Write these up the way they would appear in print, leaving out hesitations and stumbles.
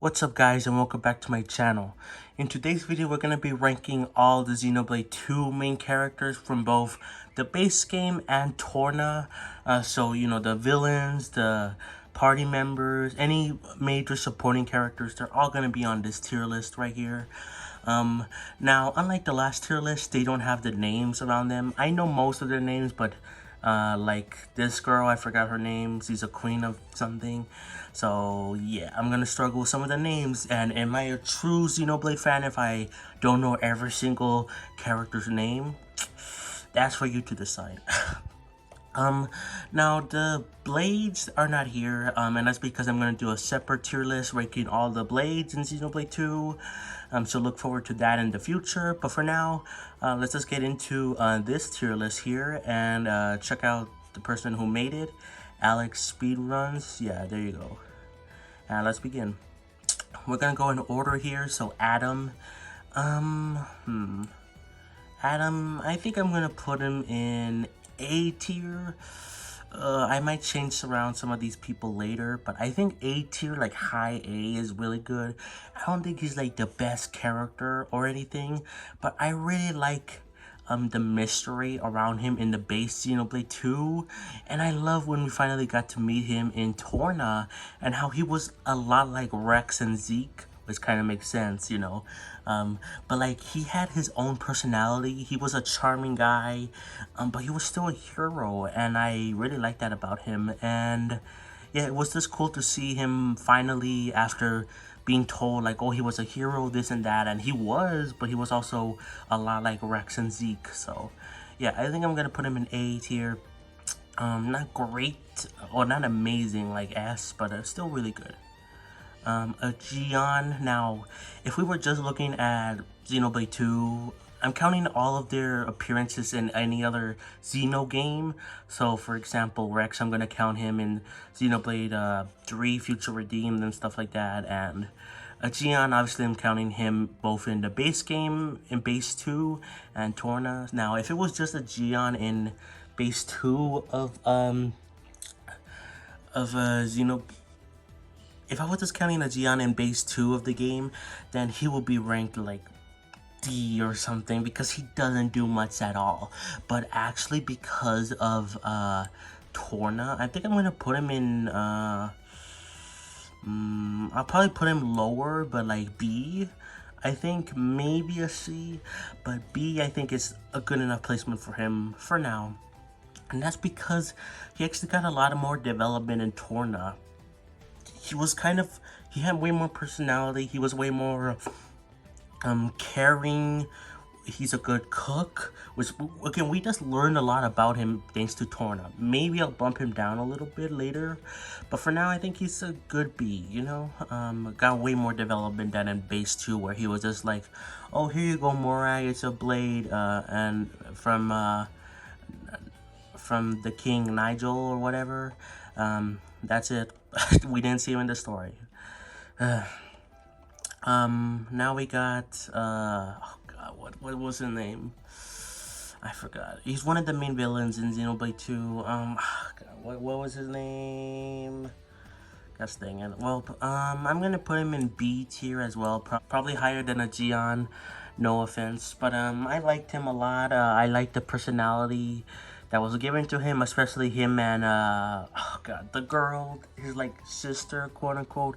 What's up guys, and welcome back to my channel. In today's video we're going to be ranking all the Xenoblade 2 main characters from both the base game and Torna. So the villains, the party members, any major supporting characters, they're all going to be on this tier list right here. Now unlike the last tier list, they don't have the names around them. I know most of their names, but like this girl, I forgot her name. She's a queen of something. So yeah, I'm gonna struggle with some of the names. And am I a true Xenoblade fan if I don't know every single character's name? That's for you to decide. Now the blades are not here, and that's because I'm gonna do a separate tier list ranking all the blades in Xenoblade 2. So look forward to that in the future. But for now, let's just get into this tier list here and check out the person who made it, Alex Speedruns. Yeah, there you go. Let's begin. We're gonna go in order here. So Adam, Adam, I think I'm gonna put him in A tier. I might change around some of these people later, but I think A tier, like high A, is really good. I don't think he's like the best character or anything, but I really like the mystery around him in the base Xenoblade 2, and I love when we finally got to meet him in Torna and how he was a lot like Rex and Zeke, which kind of makes sense, but like he had his own personality. He was a charming guy, but he was still a hero, and I really liked that about him. And yeah, it was just cool to see him finally, after being told like, oh, he was a hero, this and that, and he was, but he was also a lot like Rex and Zeke. So yeah, I think I'm gonna put him in A tier. Not great or not amazing like S, but still really good. A Gion. Now, if we were just looking at Xenoblade 2, I'm counting all of their appearances in any other Xeno game. So, for example, Rex, I'm going to count him in Xenoblade 3, Future Redeemed, and stuff like that. And a Gion, obviously, I'm counting him both in the base game, in base 2, and Torna. Now, if it was just a Gion in base 2 of Xenoblade, if I was just counting a Gion in base 2 of the game, then he will be ranked like D or something, because he doesn't do much at all. But actually, because of Torna, I think I'm gonna put him in I'll probably put him lower, but like B. I think maybe a C, but B I think is a good enough placement for him for now. And that's because he actually got a lot of more development in Torna. He had way more personality. He was way more caring. He's a good cook, which again, we just learned a lot about him thanks to Torna. Maybe I'll bump him down a little bit later, but for now I think he's a good B. Got way more development than in base 2, where he was just like, oh, here you go, Morai, it's a blade, and from the King Nigel or whatever. That's it. We didn't see him in the story. Now we got oh god, what was his name? I forgot. He's one of the main villains in Xenoblade 2. God, what was his name? Gosh dang it. Well, I'm gonna put him in B tier as well. Probably higher than a Gion. No offense, but I liked him a lot. I liked the personality that was given to him, especially him and oh god, the girl, his like sister, quote unquote.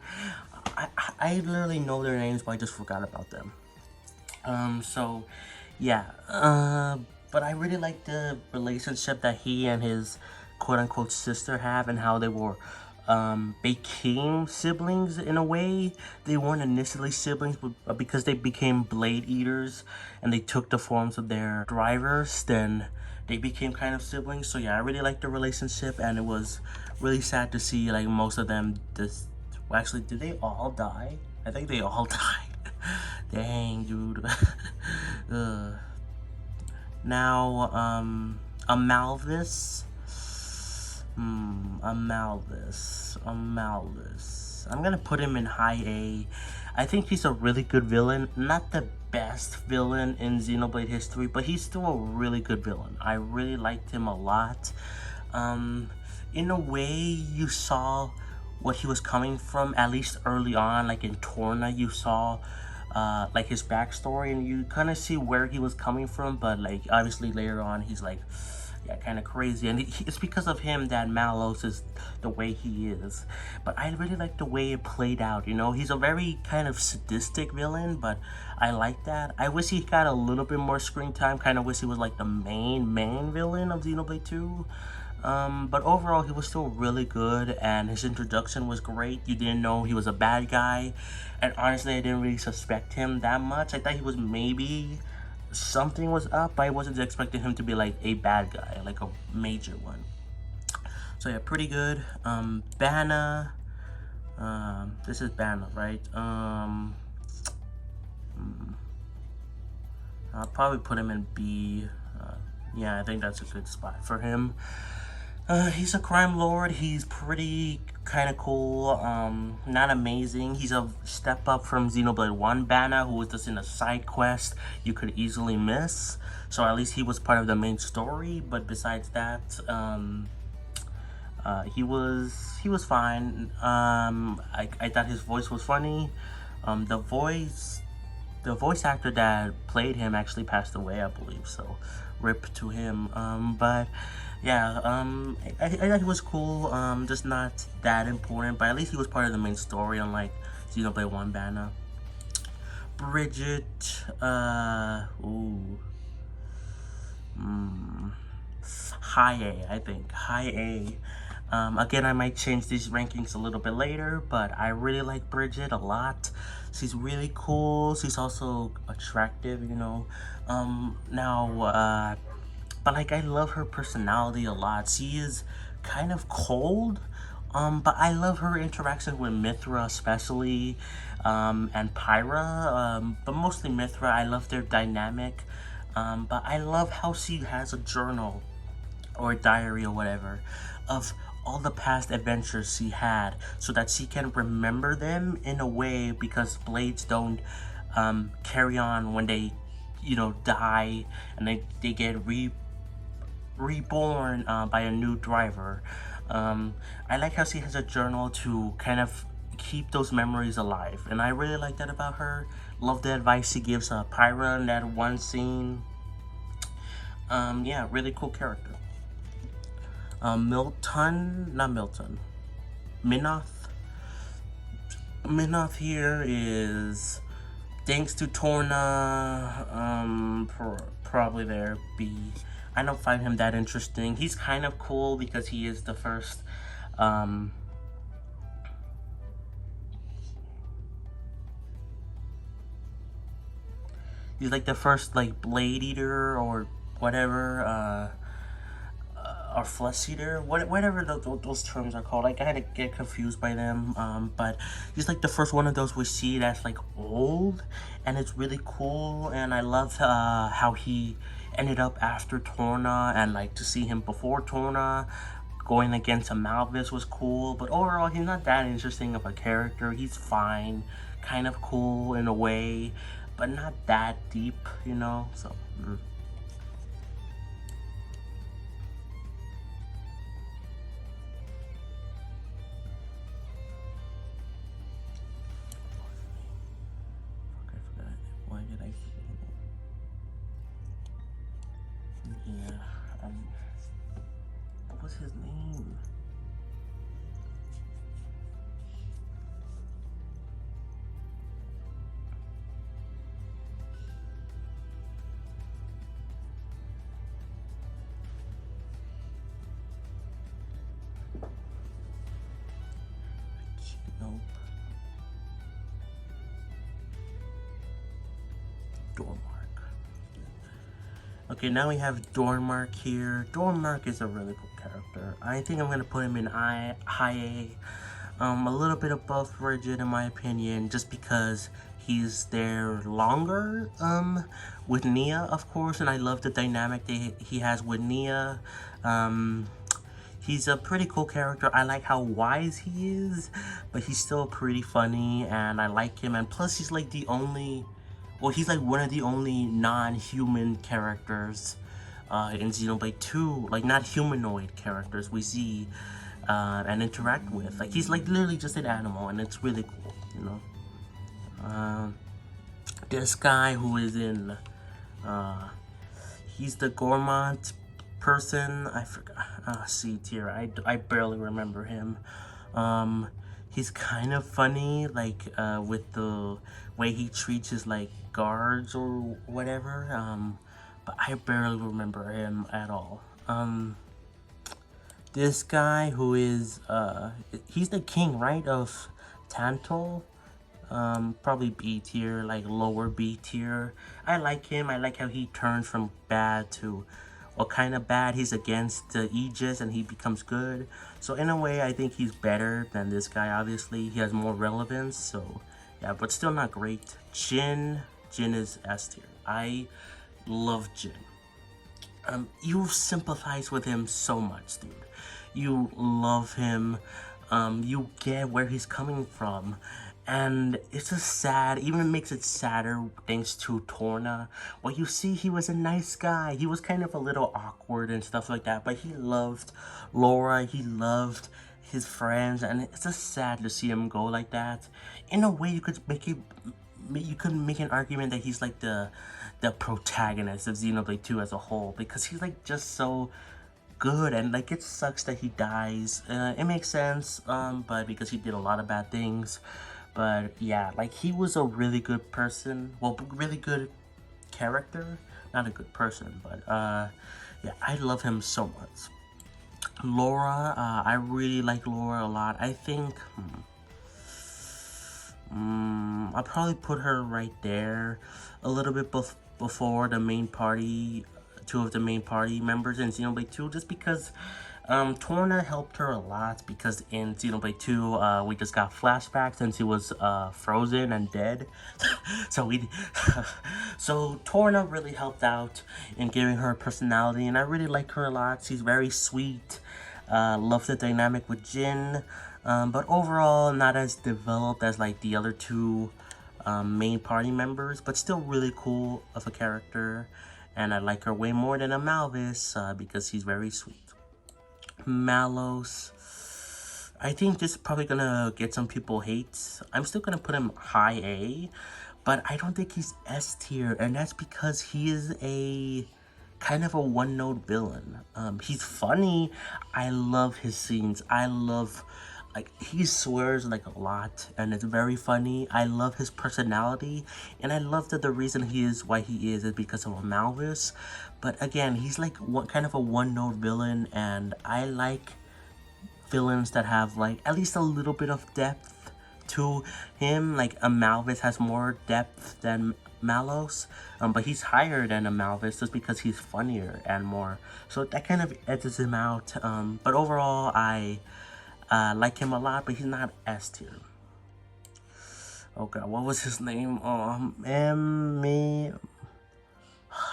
I literally know their names, but I just forgot about them. So yeah, but I really like the relationship that he and his quote unquote sister have, and how they were became siblings in a way. They weren't initially siblings, but because they became blade eaters and they took the forms of their drivers, then they became kind of siblings. So yeah, I really liked the relationship, and it was really sad to see like most of them just, well, actually, did they all die? I think they all died. Dang, dude. Now, a Malvis. A Malvis. I'm gonna put him in high A. I think he's a really good villain. Not the best villain in Xenoblade history, but he's still a really good villain. I really liked him a lot. In a way, you saw what he was coming from, at least early on. Like in Torna, you saw like his backstory, and you kind of see where he was coming from, but like obviously later on he's like, yeah, kind of crazy, and it's because of him that Malos is the way he is. But I really like the way it played out, you know. He's a very kind of sadistic villain, but I like that. I wish he got a little bit more screen time. Kind of wish he was like the main villain of Xenoblade 2. But overall, he was still really good, and his introduction was great. You didn't know he was a bad guy, and honestly, I didn't really suspect him that much. I thought he was maybe something was up, but I wasn't expecting him to be like a bad guy, like a major one. So yeah, pretty good. Banna. This is Banna, right? I'll probably put him in B. Yeah, I think that's a good spot for him. He's a crime lord. He's pretty kind of cool. Not amazing. He's a step up from Xenoblade 1 Banna, who was just in a side quest you could easily miss. So at least he was part of the main story. But besides that, he was fine. I thought his voice was funny. The voice actor that played him actually passed away, I believe. So, rip to him. But yeah, I thought he was cool. Just not that important, but at least he was part of the main story, unlike Xenoblade 1 Banna. Bridget, high A, I think. High A. Again, I might change these rankings a little bit later, but I really like Bridget a lot. She's really cool. She's also attractive, you know. But like, I love her personality a lot. She is kind of cold, but I love her interaction with Mithra especially, and Pyra, but mostly Mithra. I love their dynamic, but I love how she has a journal or a diary or whatever of all the past adventures she had, so that she can remember them in a way, because blades don't carry on when they, you know, die, and they get reborn by a new driver. I like how she has a journal to kind of keep those memories alive, and I really like that about her. Love the advice she gives Pyra in that one scene. Yeah, really cool character. Minoth. Minoth here is, thanks to Torna, probably there, B. I don't find him that interesting. He's kind of cool because he is the first, he's like the first, like, blade eater or whatever, or flesh eater, whatever those terms are called. I kind of get confused by them, but he's like the first one of those we see that's like old, and it's really cool, and I love how he ended up after Torna, and like to see him before Torna going against a Malvis was cool. But overall, he's not that interesting of a character. He's fine, kind of cool in a way, but not that deep, you know. So what was his name? Nope. Dormark. Okay, now we have Dormark here. Dormark is a really cool character. I think I'm gonna put him in high A. A little bit above Bridget in my opinion, just because he's there longer, with Nia, of course, and I love the dynamic that he has with Nia. He's a pretty cool character. I like how wise he is, but he's still pretty funny, and I like him. And plus, he's like the only, well, he's like one of the only non-human characters in Xenoblade 2, like not humanoid characters we see. and interact with. Like, he's like literally just an animal, and it's really cool, you know. This guy who is in, he's the Gourmand person. I forgot. C tier. I barely remember him. He's kind of funny, like with the way he treats his like guards or whatever. But I barely remember him at all. This guy who is he's the king, right, of Tantal. Probably B tier, like lower B tier. I like him. I like how he turns from bad to, well, kind of bad. He's against the Aegis and he becomes good. So in a way, I think he's better than this guy. Obviously, he has more relevance. So yeah, but still not great. Jin is S tier. I love Jin. You sympathize with him so much, dude. You love him. You get where he's coming from. And it's just sad, even it makes it sadder thanks to Torna. Well, you see, he was a nice guy. He was kind of a little awkward and stuff like that, but he loved Laura, he loved his friends, and it's just sad to see him go like that. In a way, you could make an argument that he's like the protagonist of Xenoblade 2 as a whole, because he's like just so good, and like it sucks that he dies. It makes sense, but because he did a lot of bad things. But yeah, like he was a really good person, well, really good character, not a good person, but yeah, I love him so much. Laura, I really like Laura a lot. I think I'll probably put her right there, a little bit before the main party, two of the main party members in Xenoblade 2, just because Torna helped her a lot, because in Xenoblade 2, we just got flashbacks since he was frozen and dead. so Torna really helped out in giving her a personality, and I really like her a lot. She's very sweet. Love the dynamic with Jin, but overall not as developed as like the other two main party members, but still really cool of a character. And I like her way more than a Malvis because she's very sweet. Malos, I think this is probably gonna get some people hate. I'm still gonna put him high A, but I don't think he's S tier, and that's because he is a kind of a one-note villain. He's funny. I love his scenes. I love, like, he swears like a lot, and it's very funny. I love his personality, and I love that the reason he is why he is because of a Malvis. But again, he's like kind of a one-note villain, and I like villains that have like at least a little bit of depth to him. Like a Malvis has more depth than Malos, but he's higher than a Malvis just because he's funnier and more. So that kind of edges him out. But overall, I like him a lot, but he's not S tier. Oh god, what was his name?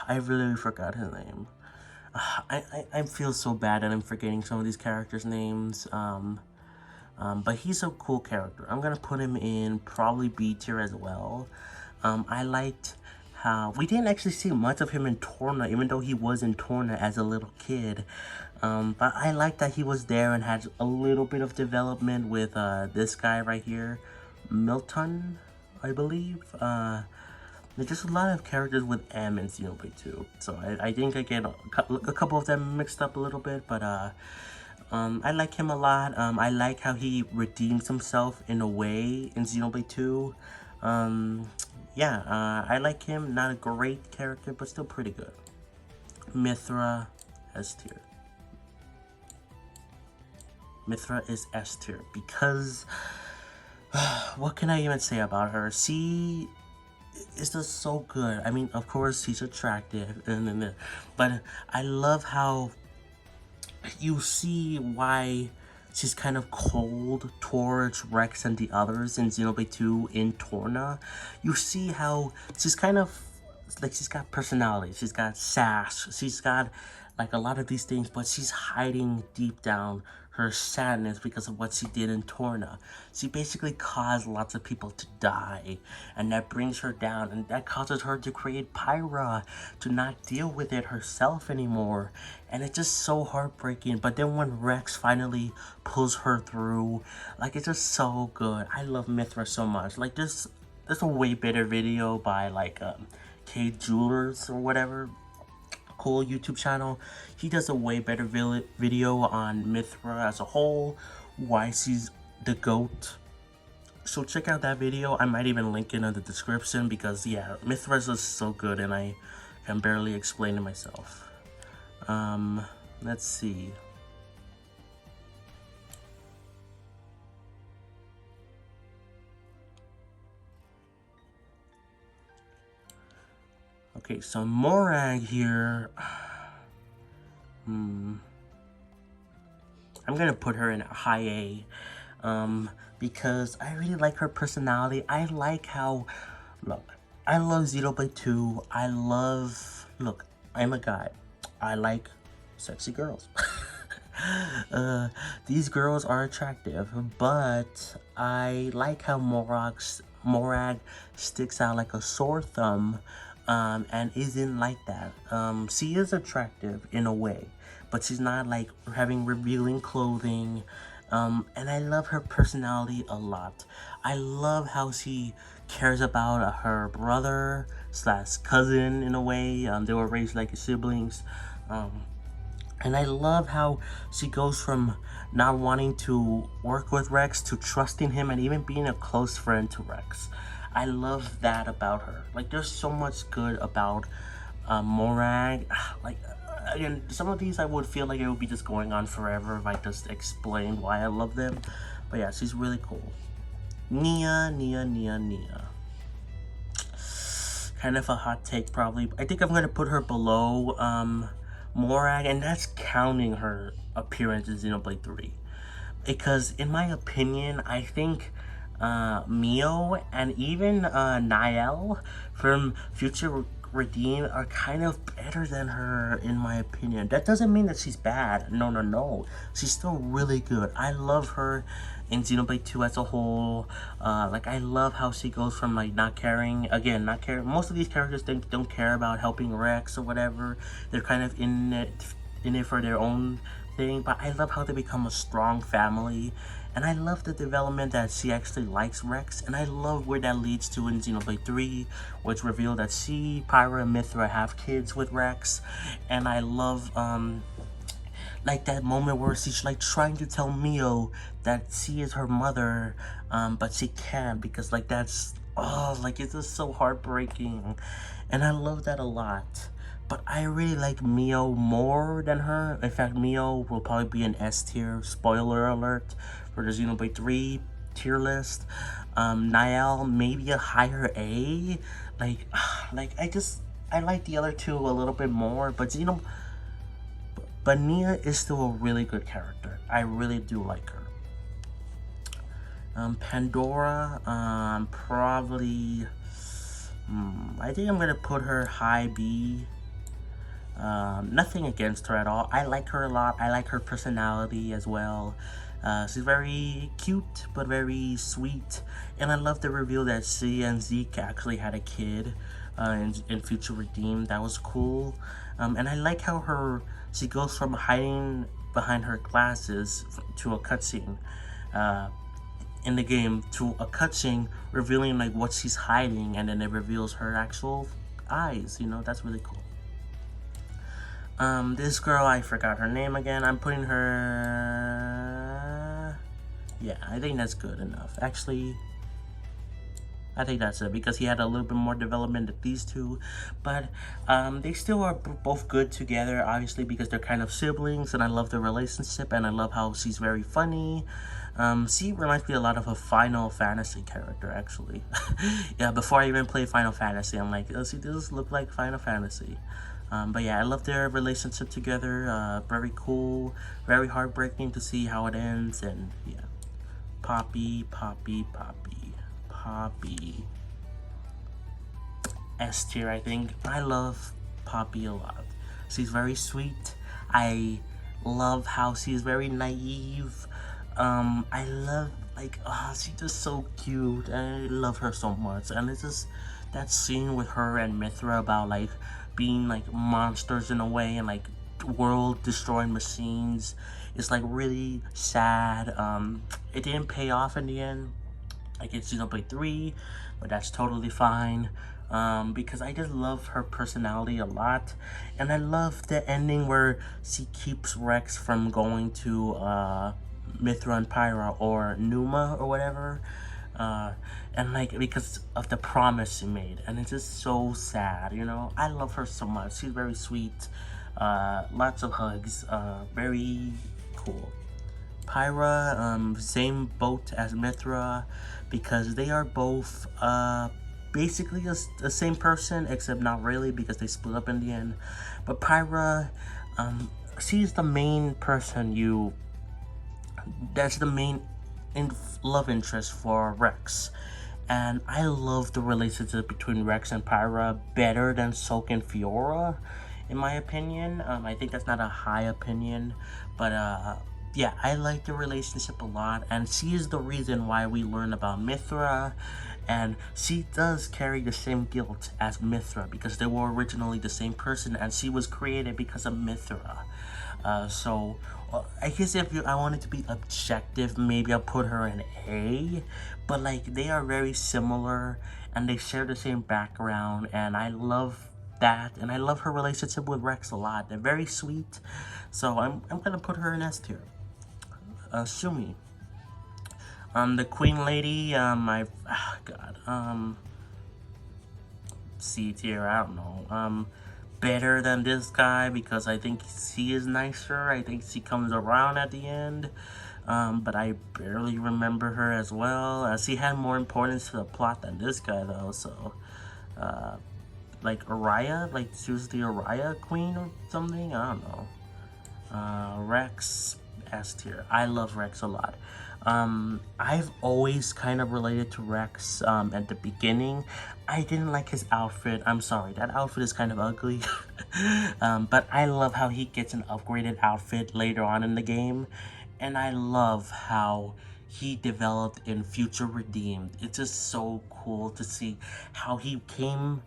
I really forgot his name. I feel so bad that I'm forgetting some of these characters' names. But he's a cool character. I'm gonna put him in probably B tier as well. I liked how we didn't actually see much of him in Torna, even though he was in Torna as a little kid. But I liked that he was there and had a little bit of development with this guy right here, Milton, I believe. There's just a lot of characters with M in Xenoblade 2, so I think I get a couple of them mixed up a little bit, but I like him a lot. I like how he redeems himself in a way in Xenoblade 2. Yeah, I like him. Not a great character, but still pretty good. Mithra, S tier. Mithra is S tier because what can I even say about her? She is just so good. I mean, of course, she's attractive, but I love how you see why she's kind of cold towards Rex and the others in Xenoblade 2 in Torna. You see how she's kind of like, she's got personality, she's got sass, she's got like a lot of these things, but she's hiding deep down her sadness because of what she did in Torna. She basically caused lots of people to die, and that brings her down, and that causes her to create Pyra, to not deal with it herself anymore, and it's just so heartbreaking. But then when Rex finally pulls her through, like, it's just so good. I love Mithra so much. Like, there's a way better video by, like, K Jewelers or whatever, cool YouTube channel. He does a way better video on Mithra as a whole, why she's the GOAT. So check out that video. I might even link it in the description, because yeah, Mithra's is so good and I can barely explain it myself. Let's see. Okay, so Morag here. I'm gonna put her in a high A, because I really like her personality. I like how, look, I love Xenoblade 2. Look, I'm a guy. I like sexy girls. These girls are attractive, but I like how Morag sticks out like a sore thumb, and isn't like that. She is attractive in a way, but she's not like having revealing clothing. And I love her personality a lot. I love how she cares about her brother slash cousin in a way. They were raised like siblings. And I love how she goes from not wanting to work with Rex to trusting him and even being a close friend to Rex. I love that about her. Like, there's so much good about Morag. Like, again, some of these I would feel like it would be just going on forever if I just explained why I love them. But yeah, she's really cool. Nia. Kind of a hot take, probably. I think I'm gonna put her below Morag, and that's counting her appearance in Xenoblade 3. Because in my opinion, I think Mio and even Niall from Future Redeem are kind of better than her, in my opinion. That doesn't mean that she's bad. No. She's still really good. I love her in Xenoblade 2 as a whole. Like, I love how she goes from, like, not caring. Most of these characters don't care about helping Rex or whatever. They're kind of in it for their own thing. But I love how they become a strong family. And I love the development that she actually likes Rex, and I love where that leads to in Xenoblade 3, where it's revealed that she, Pyra, and Mithra have kids with Rex. And I love, like, that moment where she's, like, trying to tell Mio that she is her mother, but she can't, because, like, that's, like, it's just so heartbreaking. And I love that a lot. But I really like Mio more than her. In fact, Mio will probably be an S tier, spoiler alert, for the Xenoblade 3 tier list. Niall, maybe a higher A. Like, I like the other two a little bit more, but but Nia is still a really good character. I really do like her. Pandora, probably, I think I'm gonna put her high B. Nothing against her at all. I like her a lot. I like her personality as well. She's very cute, but very sweet. And I love the reveal that she and Zeke actually had a kid in Future Redeemed. That was cool. And I like how she goes from hiding behind her glasses to a cutscene in the game, to a cutscene revealing, like, what she's hiding, and then it reveals her actual eyes. You know, that's really cool. This girl, I forgot her name again. I'm putting her... Yeah, I think that's good enough. Actually, I think that's it, because he had a little bit more development than these two. But they still are both good together, obviously, because they're kind of siblings, and I love their relationship, and I love how she's very funny. She reminds me a lot of a Final Fantasy character, actually. Yeah, before I even played Final Fantasy, I'm like, oh, she does look like Final Fantasy. But yeah, I love their relationship together. Very cool, very heartbreaking to see how it ends, and yeah. Poppy. S tier, I think. I love Poppy a lot. She's very sweet. I love how she's very naive. I love, like, she's just so cute. I love her so much. And it's just that scene with her and Mithra about, like, being, like, monsters in a way and, like, world destroying machines. It's, like, really sad. It didn't pay off in the end. Like, it's Xenoblade 3, but that's totally fine. Because I just love her personality a lot. And I love the ending where she keeps Rex from going to Mithra and Pyra or Numa or whatever. And like, because of the promise she made. And it's just so sad, you know? I love her so much. She's very sweet. Lots of hugs. Very cool. Pyra, same boat as Mithra, because they are both basically the same person, except not really, because they split up in the end. But Pyra, she's the main person that's the main love interest for Rex. And I love the relationship between Rex and Pyra better than Soak and Fiora, in my opinion. I think that's not a high opinion, but yeah, I like the relationship a lot, and she is the reason why we learn about Mithra, and she does carry the same guilt as Mithra, because they were originally the same person, and she was created because of Mithra. So I guess if I wanted to be objective, maybe I'll put her in A, but like, they are very similar, and they share the same background, and I love that, and I love her relationship with Rex a lot. They're very sweet, so I'm gonna put her in S tier. Shumi. The Queen Lady, C tier, I don't know. Better than this guy, because I think she is nicer. I think she comes around at the end. But I barely remember her as well. She had more importance to the plot than this guy, though, so... like Araya? Like, she was the Araya Queen or something? I don't know. Rex, S tier. I love Rex a lot. I've always kind of related to Rex at the beginning. I didn't like his outfit. I'm sorry, that outfit is kind of ugly. But I love how he gets an upgraded outfit later on in the game. And I love how he developed in Future Redeemed. It's just so cool to see how he came.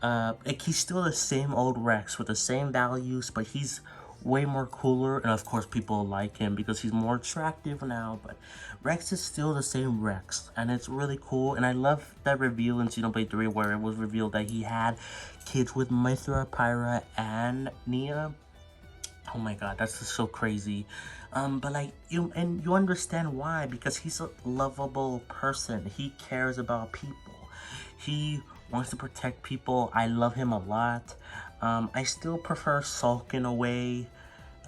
Like, he's still the same old Rex with the same values, but he's way more cooler, and of course people like him because he's more attractive now, but Rex is still the same Rex, and it's really cool. And I love that reveal in Xenoblade 3 where it was revealed that he had kids with Mithra, Pyra, and Nia. Oh my god, that's just so crazy. But like, you understand why, because he's a lovable person. He cares about people. He wants to protect people. I love him a lot. I still prefer Sulk in a way.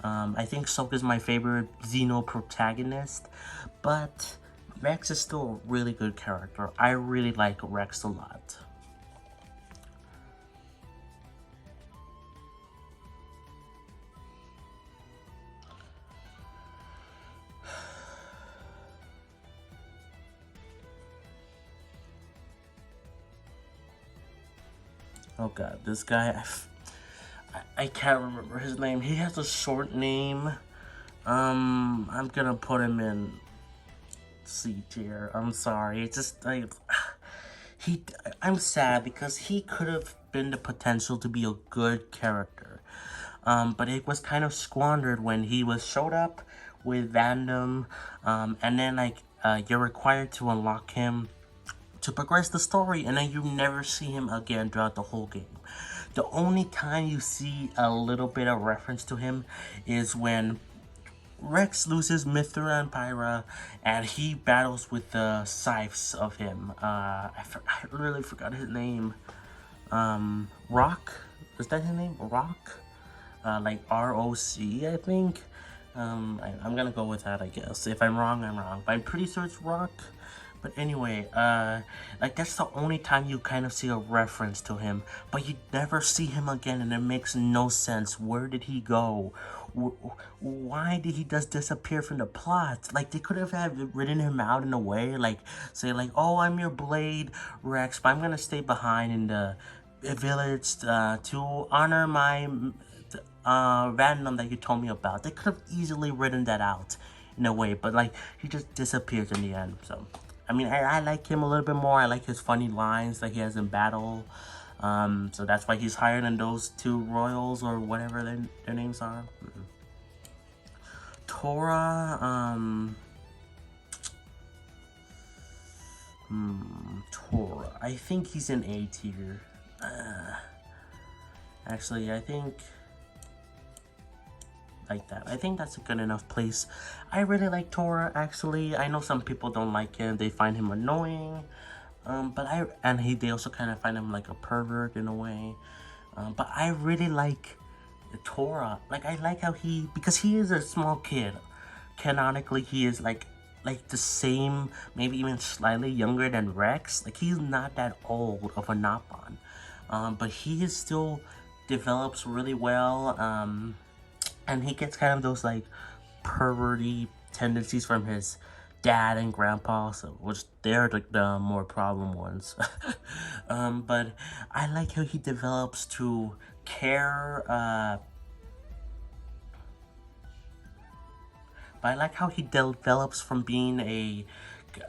I think Sulk is my favorite Xeno protagonist, but Rex is still a really good character. I really like Rex a lot. Oh god, this guy, I can't remember his name. He has a short name. I'm gonna put him in C tier. I'm sorry. It's just like, I'm sad because he could have been the potential to be a good character. But it was kind of squandered when he showed up with Vandom, and then like, you're required to unlock him to progress the story, and then you never see him again throughout the whole game. The only time you see a little bit of reference to him is when Rex loses Mithra and Pyra, and he battles with the scythes of him. I really forgot his name. Rock? Is that his name? Rock? Like R-O-C, I think. I'm gonna go with that, I guess. If I'm wrong, I'm wrong. But I'm pretty sure it's Rock. But anyway, like, that's the only time you kind of see a reference to him, but you never see him again, and it makes no sense. Where did he go? Why did he just disappear from the plot? Like, they could have written him out in a way, like, say, like, oh, I'm your Blade, Rex, but I'm gonna stay behind in the village to honor my Random that you told me about. They could have easily written that out in a way, but like he just disappears in the end. So I mean, I like him a little bit more. I like his funny lines that he has in battle. So that's why he's higher than those two royals or whatever their names are. Tora, Tora. I think he's in A tier. Actually, I think like that. I think that's a good enough place. I really like Tora, actually. I know some people don't like him. They find him annoying. They also kind of find him like a pervert in a way. But I really like Tora. Like, I like how because he is a small kid. Canonically, he is like the same, maybe even slightly younger than Rex. Like, he's not that old of a Napon. But he is still develops really well. And he gets kind of those like perverty tendencies from his dad and grandpa, so which they're like the more problem ones. But I like how he develops to care. But I like how he develops from being a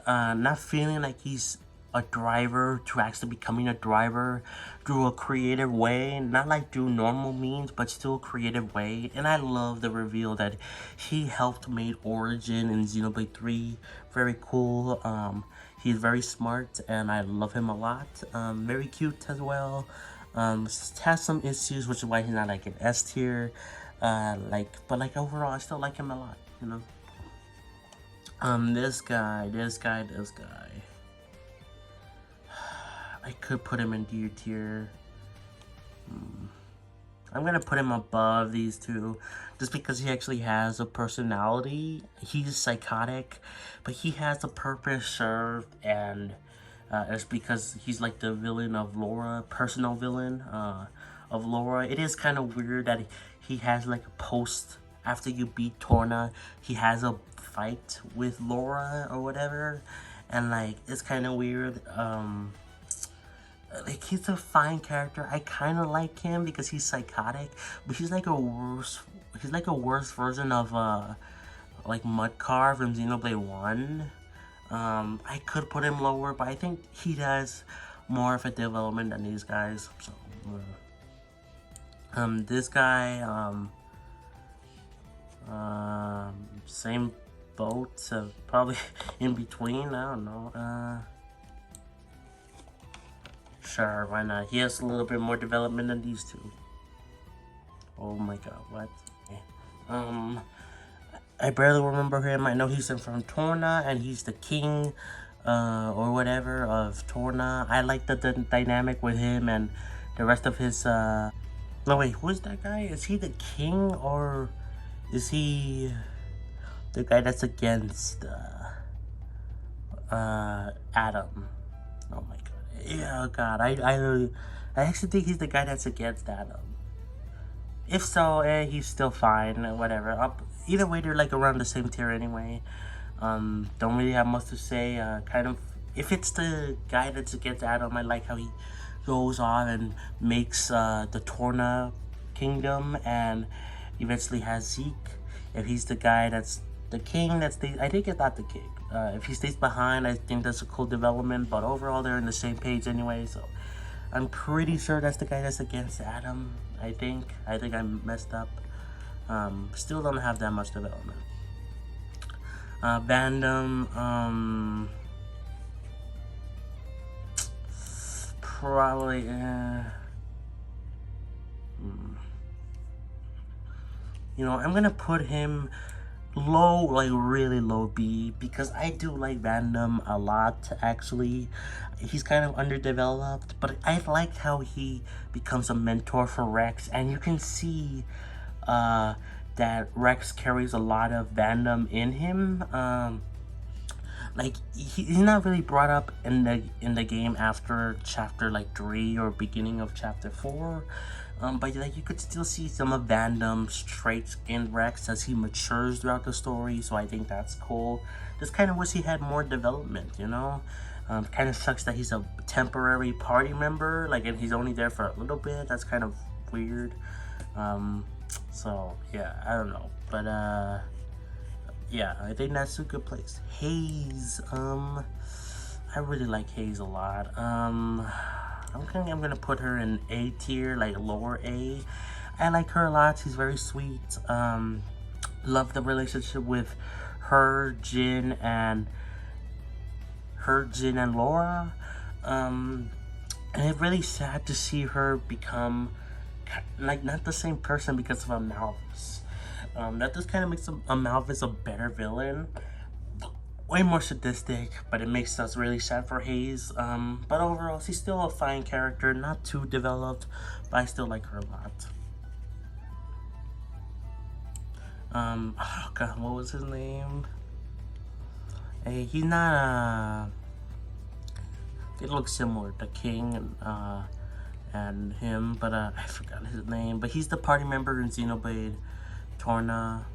not feeling like he's a driver to actually becoming a driver through a creative way, not like through normal means, but still a creative way. And I love the reveal that he helped make Origin in Xenoblade 3 very cool. He's very smart and I love him a lot. Very cute as well. Has some issues, which is why he's not like an S tier. But like overall, I still like him a lot, you know. This guy. I could put him in D tier. I'm gonna put him above these two, just because he actually has a personality. He's psychotic, but he has a purpose served, and it's because he's like the villain of Laura, personal villain of Laura. It is kind of weird that he has like a post after you beat Torna, he has a fight with Laura or whatever, and like it's kind of weird. Like, he's a fine character. I kind of like him because he's psychotic, but he's like a worse version of like Mudcar from Xenoblade 1. I could put him lower, but I think he does more of a development than these guys. So this guy, same boat, probably in between. I don't know. Sure, why not? He has a little bit more development than these two. Oh my god, what? I barely remember him. I know he's from Torna, and he's the king, or whatever, of Torna. I like the dynamic with him and the rest of his, No, wait, who is that guy? Is he the king, or is he the guy that's against, Adam? Oh my god. Yeah, god, I actually think he's the guy that's against Adam. If so, he's still fine, whatever. Either way, they're like around the same tier anyway. Don't really have much to say. Kind of, if it's the guy that's against Adam, I like how he goes on and makes the Torna kingdom and eventually has Zeke. If he's the guy that's the king, I think it's not the king. If he stays behind, I think that's a cool development, but overall they're on the same page anyway, so I'm pretty sure that's the guy that's against Adam. I think I messed up. Still don't have that much development. Vandom, probably, you know, I'm gonna put him low, like really low B, because I do like Vandom a lot, actually. He's kind of underdeveloped, but I like how he becomes a mentor for Rex, and you can see that Rex carries a lot of Vandom in him. Like, he's not really brought up in the game after chapter like 3 or beginning of chapter 4. But like, you could still see some of Vandom's traits in Rex as he matures throughout the story, so I think that's cool. Just kind of wish he had more development, you know? Kind of sucks that he's a temporary party member, like, and he's only there for a little bit. That's kind of weird. So yeah, I don't know, but yeah, I think that's a good place. Haze, I really like Haze a lot. I'm gonna put her in A tier, like lower A. I like her a lot. She's very sweet. Love the relationship with her, Jin, and Laura. Um, and it's really sad to see her become like not the same person because of a Malvis. That just kind of makes a Malvis a better villain, way more sadistic, but it makes us really sad for Hayes. But overall, she's still a fine character, not too developed, but I still like her a lot. Oh god, what was his name? Hey, he's not it looks similar to King and him, but I forgot his name. But he's the party member in Xenoblade, Torna.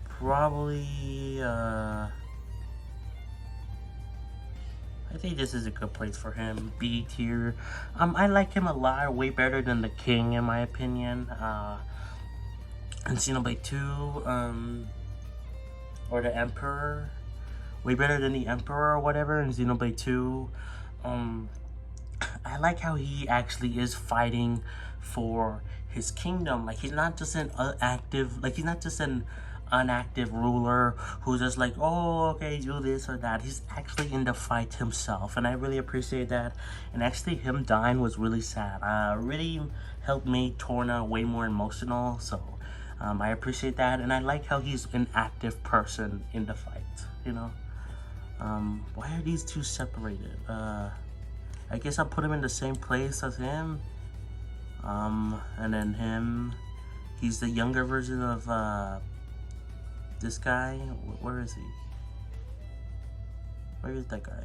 Probably I think this is a good place for him. B tier. I like him a lot, way better than the King in my opinion. In Xenoblade 2, or the Emperor. Way better than the Emperor or whatever in Xenoblade 2. I like how he actually is fighting for his kingdom. Like he's not just an he's not just an unactive ruler who's just like, oh, okay, do this or that. He's actually in the fight himself, and I really appreciate that. And actually, him dying was really sad. Really helped make Torna way more emotional. So I appreciate that, and I like how he's an active person in the fight. You know. Why are these two separated? I guess I'll put him in the same place as him. And then him, he's the younger version of, this guy. Where is he? Where is that guy?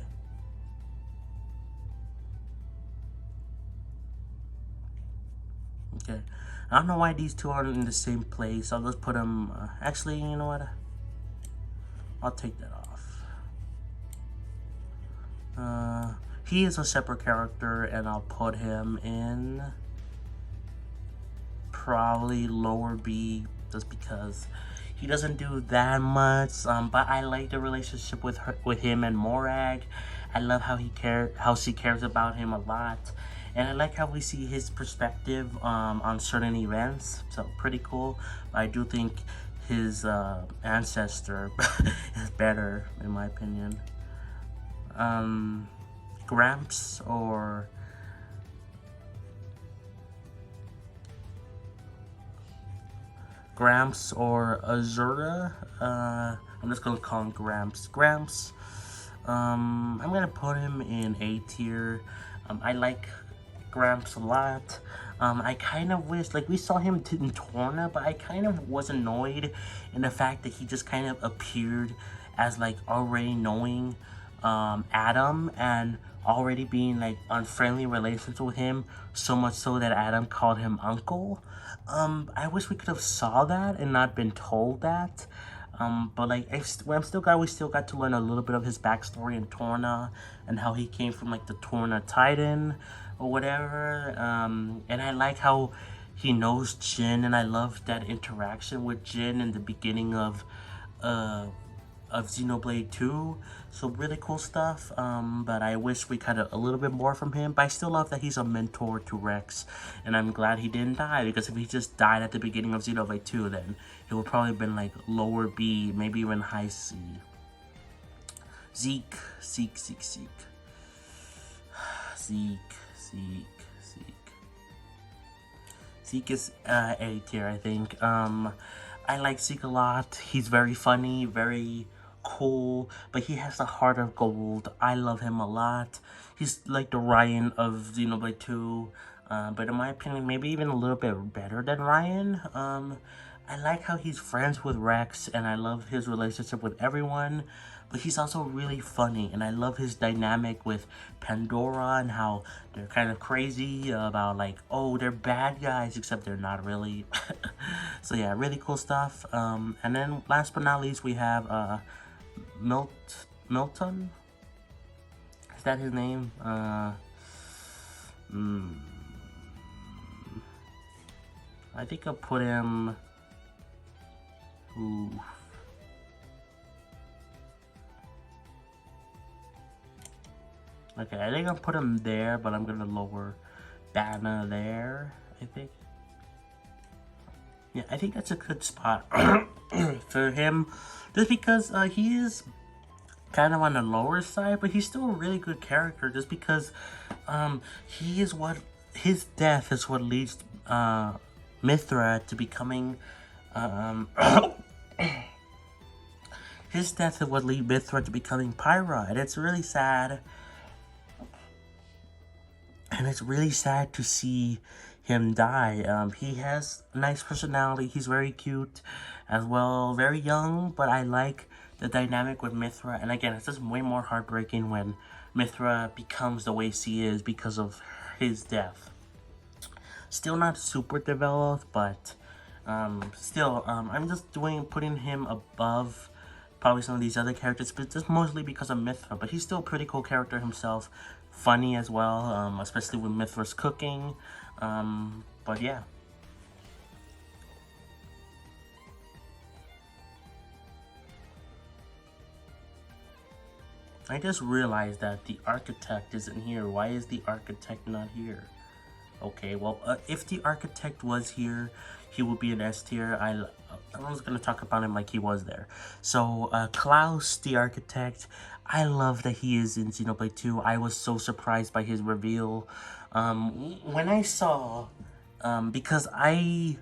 Okay. I don't know why these two aren't in the same place. I'll just put them, actually, you know what? I'll take that off. He is a separate character, and I'll put him in probably lower B, just because he doesn't do that much. But I like the relationship with him and Morag. I love how she cares about him a lot, and I like how we see his perspective on certain events. So pretty cool. But I do think his ancestor is better, in my opinion. Gramps or Azura. I'm just gonna call him Gramps. I'm gonna put him in A tier. I like Gramps a lot. I kind of wish, like, we saw him in Torna, but I kind of was annoyed in the fact that he just kind of appeared as, like, already knowing Adam and already being like unfriendly relations with him, so much so that Adam called him uncle. I wish we could have saw that and not been told that. But like we still got to learn a little bit of his backstory in Torna and how he came from like the Torna Titan or whatever. And I like how he knows Jin, and I love that interaction with Jin in the beginning of Xenoblade 2, so really cool stuff. But I wish we got a little bit more from him. But I still love that he's a mentor to Rex, and I'm glad he didn't die, because if he just died at the beginning of Xenoblade 2, then it would probably have been like lower B, maybe even high C. Zeke. Zeke is A tier, I think. I like Zeke a lot. He's very funny, very cool, but he has a heart of gold. I love him a lot. He's like the Ryan of Xenoblade 2, but in my opinion, maybe even a little bit better than Ryan. I like how he's friends with Rex, and I love his relationship with everyone, but he's also really funny, and I love his dynamic with Pandora and how they're kind of crazy about like, oh, they're bad guys, except they're not really. So yeah, really cool stuff. And then last but not least, we have Milton? Is that his name? I think I'll put him... Ooh. Okay, I think I'll put him there, but I'm gonna lower Dana there, I think. Yeah, I think that's a good spot for him, just because he is kind of on the lower side, but he's still a really good character, just because he is what, his death is what leads Mithra to becoming his death is what leads Mithra to becoming Pyra, and it's really sad. And it's really sad to see him die. He has a nice personality. He's very cute as well. Very young, but I like the dynamic with Mithra. And again, it's just way more heartbreaking when Mithra becomes the way she is because of his death. Still not super developed, but still, I'm just putting him above probably some of these other characters, but just mostly because of Mithra. But he's still a pretty cool character himself. Funny as well, especially with Mithra's cooking. But yeah. I just realized that the architect isn't here. Why is the architect not here? Okay, well, if the architect was here, he would be an S tier. I was gonna talk about him like he was there. So, Klaus, the architect, I love that he is in Xenoblade 2. I was so surprised by his reveal. When I saw, because I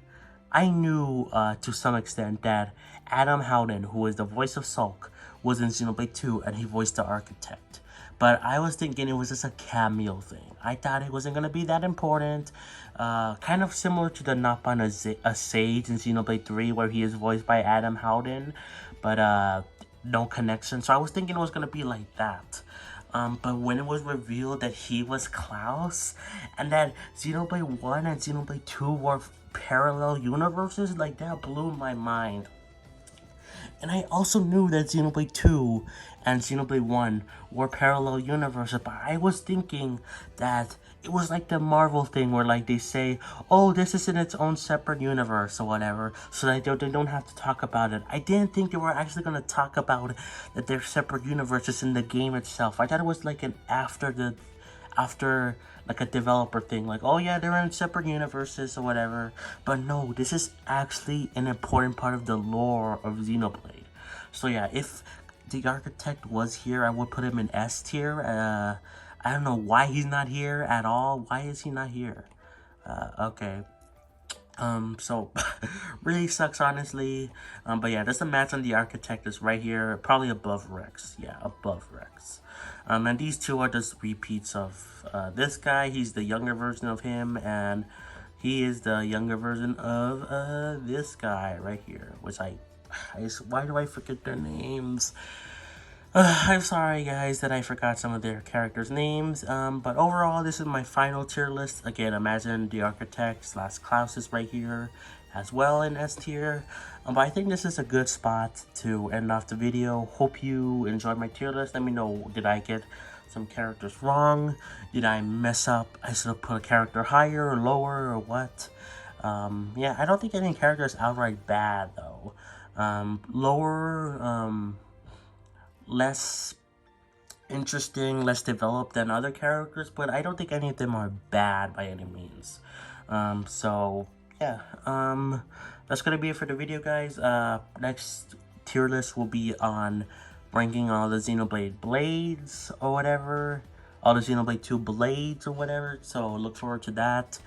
knew, to some extent that Adam Howden, who is the voice of Sulk, was in Xenoblade 2, and he voiced the architect. But I was thinking it was just a cameo thing. I thought it wasn't going to be that important. Kind of similar to the Nappan a Sage in Xenoblade 3, where he is voiced by Adam Howden, but no connection. So I was thinking it was going to be like that. But when it was revealed that he was Klaus, and that Xenoblade 1 and Xenoblade 2 were parallel universes, like, that blew my mind. And I also knew that Xenoblade 2 and Xenoblade 1 were parallel universes, but I was thinking that it was like the Marvel thing where, like, they say, oh, this is in its own separate universe or whatever, so that they don't have to talk about it. I didn't think they were actually going to talk about that they're separate universes in the game itself. I thought it was like an after like a developer thing, like, oh yeah, they're in separate universes or whatever. But no, this is actually an important part of the lore of Xenoblade. So yeah, if the architect was here, I would put him in S tier. I don't know why he's not here at all. Why is he not here? Okay. So really sucks, honestly. But yeah, that's the match on the architect is right here, probably above Rex. Yeah, above Rex. And these two are just repeats of this guy. He's the younger version of him, and he is the younger version of this guy right here. Which why do I forget their names? I'm sorry, guys, that I forgot some of their characters' names. But overall, this is my final tier list. Again, imagine the architect / Klaus is right here as well in S tier. But I think this is a good spot to end off the video. Hope you enjoyed my tier list. Let me know, did I get some characters wrong? Did I mess up? I should have put a character higher or lower or what? Yeah, I don't think any character is outright bad, though. Lower, less interesting, less developed than other characters, but I don't think any of them are bad by any means. So yeah, that's gonna be it for the video, guys. Next tier list will be on ranking all the Xenoblade blades or whatever, all the Xenoblade 2 blades or whatever, so look forward to that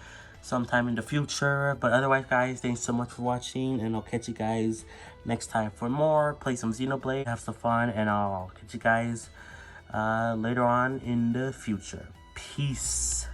sometime in the future. But otherwise, guys, thanks so much for watching, and I'll catch you guys next time for more. Play some Xenoblade, have some fun, and I'll catch you guys later on in the future. Peace.